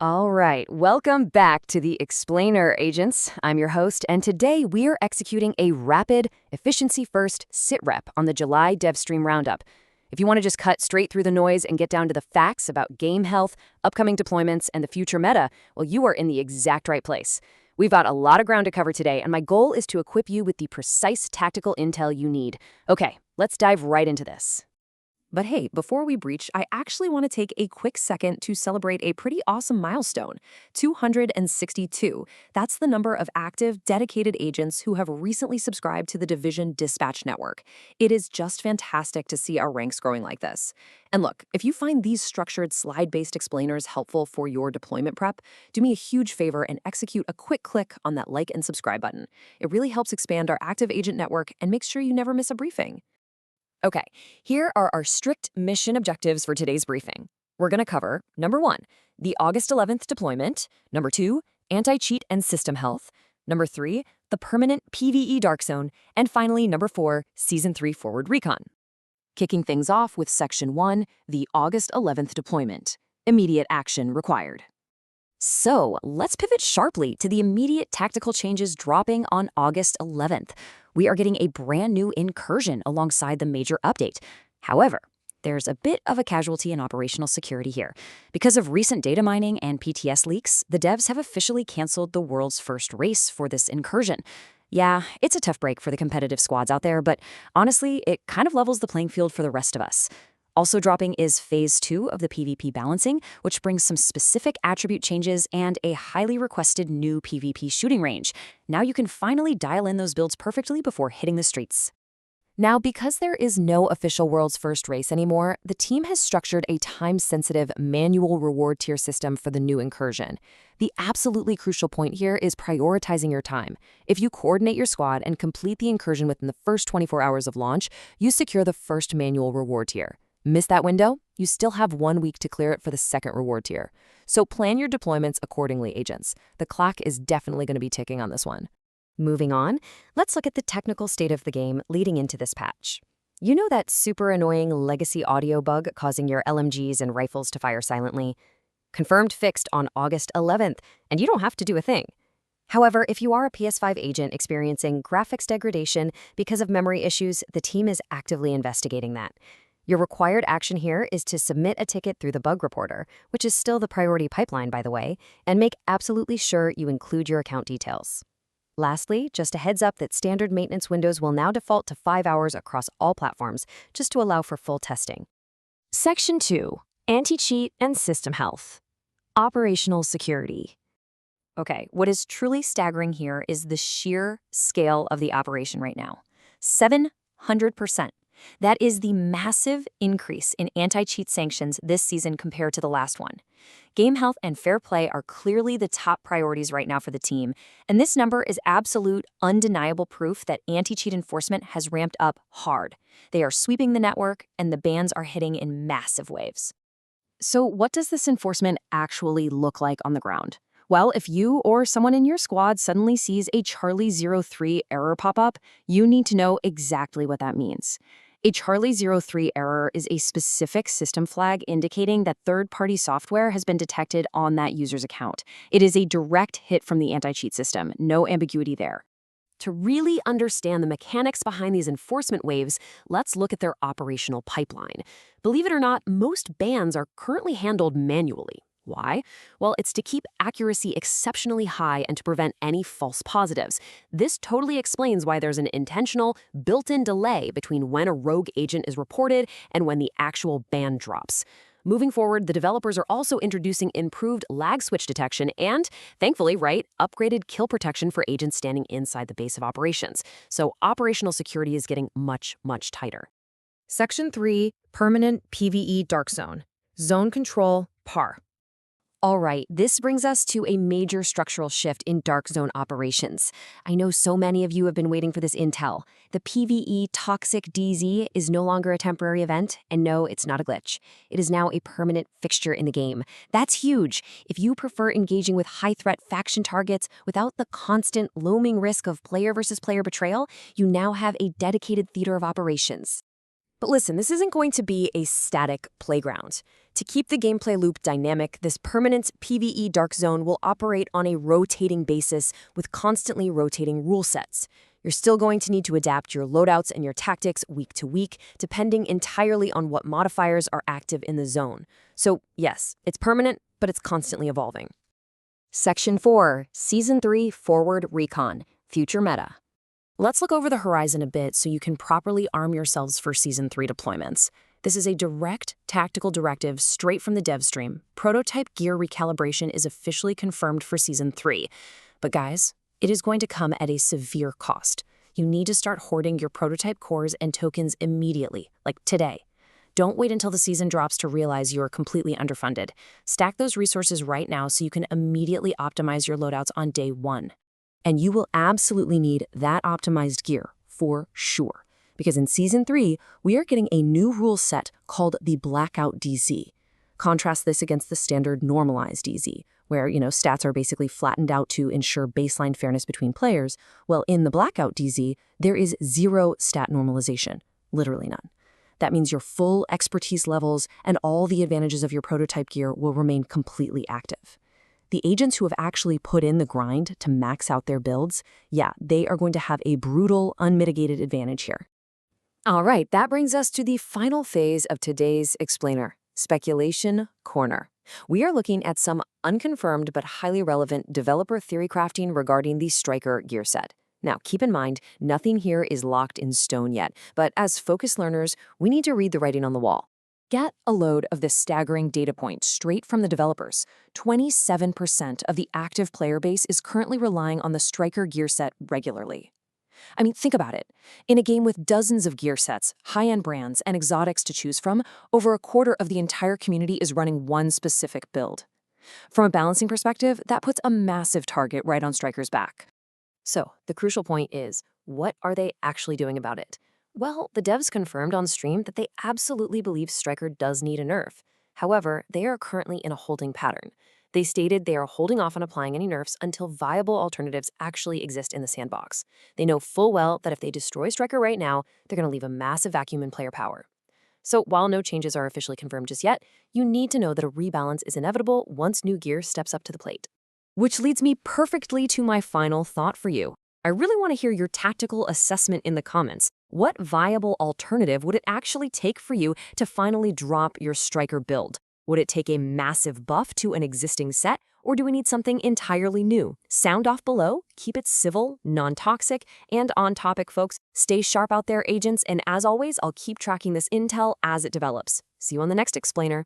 All right, welcome back to the Explainer Agents. I'm your host, and today we are executing a rapid, efficiency-first sit rep on the July Devstream Roundup. If you want to just cut straight through the noise and get down to the facts about game health, upcoming deployments, and the future meta, well, you are in the exact right place. We've got a lot of ground to cover today, and my goal is to equip you with the precise tactical intel you need. Okay, let's dive right into this. But hey, before we breach, I actually want to take a quick second to celebrate a pretty awesome milestone, 262. That's the number of active, dedicated agents who have recently subscribed to the Division Dispatch Network. It is just fantastic to see our ranks growing like this. And look, if you find these structured slide-based explainers helpful for your deployment prep, do me a huge favor and execute a quick click on that like and subscribe button. It really helps expand our active agent network and makes sure you never miss a briefing. Okay, here are our strict mission objectives for today's briefing. We're going to cover, number 1, the August 11th deployment, number 2, anti-cheat and system health, number 3, the permanent PvE Dark Zone, and finally, number 4, Season 3 Forward Recon. Kicking things off with Section 1, the August 11th deployment. Immediate action required. So, let's pivot sharply to the immediate tactical changes dropping on August 11th. We are getting a brand new incursion alongside the major update. However, there's a bit of a casualty in operational security here. Because of recent data mining and PTS leaks, the devs have officially canceled the world's first race for this incursion. Yeah, it's a tough break for the competitive squads out there, but honestly, it kind of levels the playing field for the rest of us. Also dropping is Phase 2 of the PvP balancing, which brings some specific attribute changes and a highly requested new PvP shooting range. Now you can finally dial in those builds perfectly before hitting the streets. Now, because there is no official world's first race anymore, the team has structured a time-sensitive manual reward tier system for the new incursion. The absolutely crucial point here is prioritizing your time. If you coordinate your squad and complete the incursion within the first 24 hours of launch, you secure the first manual reward tier. Miss that window? You still have 1 week to clear it for the second reward tier. So plan your deployments accordingly, agents. The clock is definitely going to be ticking on this one. Moving on, let's look at the technical state of the game leading into this patch. You know that super annoying legacy audio bug causing your LMGs and rifles to fire silently? Confirmed fixed on August 11th, and you don't have to do a thing. However, if you are a PS5 agent experiencing graphics degradation because of memory issues, the team is actively investigating that. Your required action here is to submit a ticket through the bug reporter, which is still the priority pipeline, by the way, and make absolutely sure you include your account details. Lastly, just a heads up that standard maintenance windows will now default to 5 hours across all platforms, just to allow for full testing. Section 2, Anti-Cheat and System Health. Operational Security. Okay, what is truly staggering here is the sheer scale of the operation right now. 700%. That is the massive increase in anti-cheat sanctions this season compared to the last one. Game health and fair play are clearly the top priorities right now for the team, and this number is absolute, undeniable proof that anti-cheat enforcement has ramped up hard. They are sweeping the network, and the bans are hitting in massive waves. So what does this enforcement actually look like on the ground? Well, if you or someone in your squad suddenly sees a Charlie 03 error pop up, you need to know exactly what that means. A Charlie 03 error is a specific system flag indicating that third-party software has been detected on that user's account. It is a direct hit from the anti-cheat system, no ambiguity there. To really understand the mechanics behind these enforcement waves, let's look at their operational pipeline. Believe it or not, most bans are currently handled manually. Why? Well, it's to keep accuracy exceptionally high and to prevent any false positives. This totally explains why there's an intentional, built-in delay between when a rogue agent is reported and when the actual ban drops. Moving forward, the developers are also introducing improved lag switch detection and, thankfully, upgraded kill protection for agents standing inside the base of operations. So operational security is getting much, much tighter. Section 3, Permanent PvE Dark Zone. Zone Control, PAR. All right, this brings us to a major structural shift in Dark Zone operations. I know so many of you have been waiting for this intel. The PvE Toxic DZ is no longer a temporary event, and no, it's not a glitch. It is now a permanent fixture in the game. That's huge. If you prefer engaging with high-threat faction targets without the constant looming risk of player versus player betrayal, you now have a dedicated theater of operations. But listen, this isn't going to be a static playground. To keep the gameplay loop dynamic, this permanent PvE Dark Zone will operate on a rotating basis with constantly rotating rule sets. You're still going to need to adapt your loadouts and your tactics week to week, depending entirely on what modifiers are active in the zone. So yes, it's permanent, but it's constantly evolving. Section 4, Season 3 Forward Recon, Future Meta. Let's look over the horizon a bit so you can properly arm yourselves for Season 3 deployments. This is a direct tactical directive straight from the Devstream. Prototype gear recalibration is officially confirmed for Season 3. But guys, it is going to come at a severe cost. You need to start hoarding your prototype cores and tokens immediately, like today. Don't wait until the season drops to realize you are completely underfunded. Stack those resources right now so you can immediately optimize your loadouts on day 1. And you will absolutely need that optimized gear, for sure. Because in Season 3, we are getting a new rule set called the Blackout DZ. Contrast this against the standard Normalized DZ, where, stats are basically flattened out to ensure baseline fairness between players. Well, in the Blackout DZ, there is 0 stat normalization, literally none. That means your full expertise levels and all the advantages of your prototype gear will remain completely active. The agents who have actually put in the grind to max out their builds, they are going to have a brutal, unmitigated advantage here. All right, that brings us to the final phase of today's explainer, Speculation Corner. We are looking at some unconfirmed but highly relevant developer theory crafting regarding the Striker gear set. Now, keep in mind, nothing here is locked in stone yet, but as focused learners, we need to read the writing on the wall. Get a load of this staggering data point straight from the developers. 27% of the active player base is currently relying on the Striker gear set regularly. I mean, think about it. In a game with dozens of gear sets, high-end brands, and exotics to choose from, over a quarter of the entire community is running one specific build. From a balancing perspective, that puts a massive target right on Striker's back. So, the crucial point is, what are they actually doing about it? Well, the devs confirmed on stream that they absolutely believe Striker does need a nerf. However, they are currently in a holding pattern. They stated they are holding off on applying any nerfs until viable alternatives actually exist in the sandbox. They know full well that if they destroy Striker right now, they're going to leave a massive vacuum in player power. So while no changes are officially confirmed just yet, you need to know that a rebalance is inevitable once new gear steps up to the plate. Which leads me perfectly to my final thought for you. I really want to hear your tactical assessment in the comments. What viable alternative would it actually take for you to finally drop your Striker build? Would it take a massive buff to an existing set, or do we need something entirely new? Sound off below, keep it civil, non-toxic, and on topic, folks. Stay sharp out there, agents, and as always, I'll keep tracking this intel as it develops. See you on the next explainer.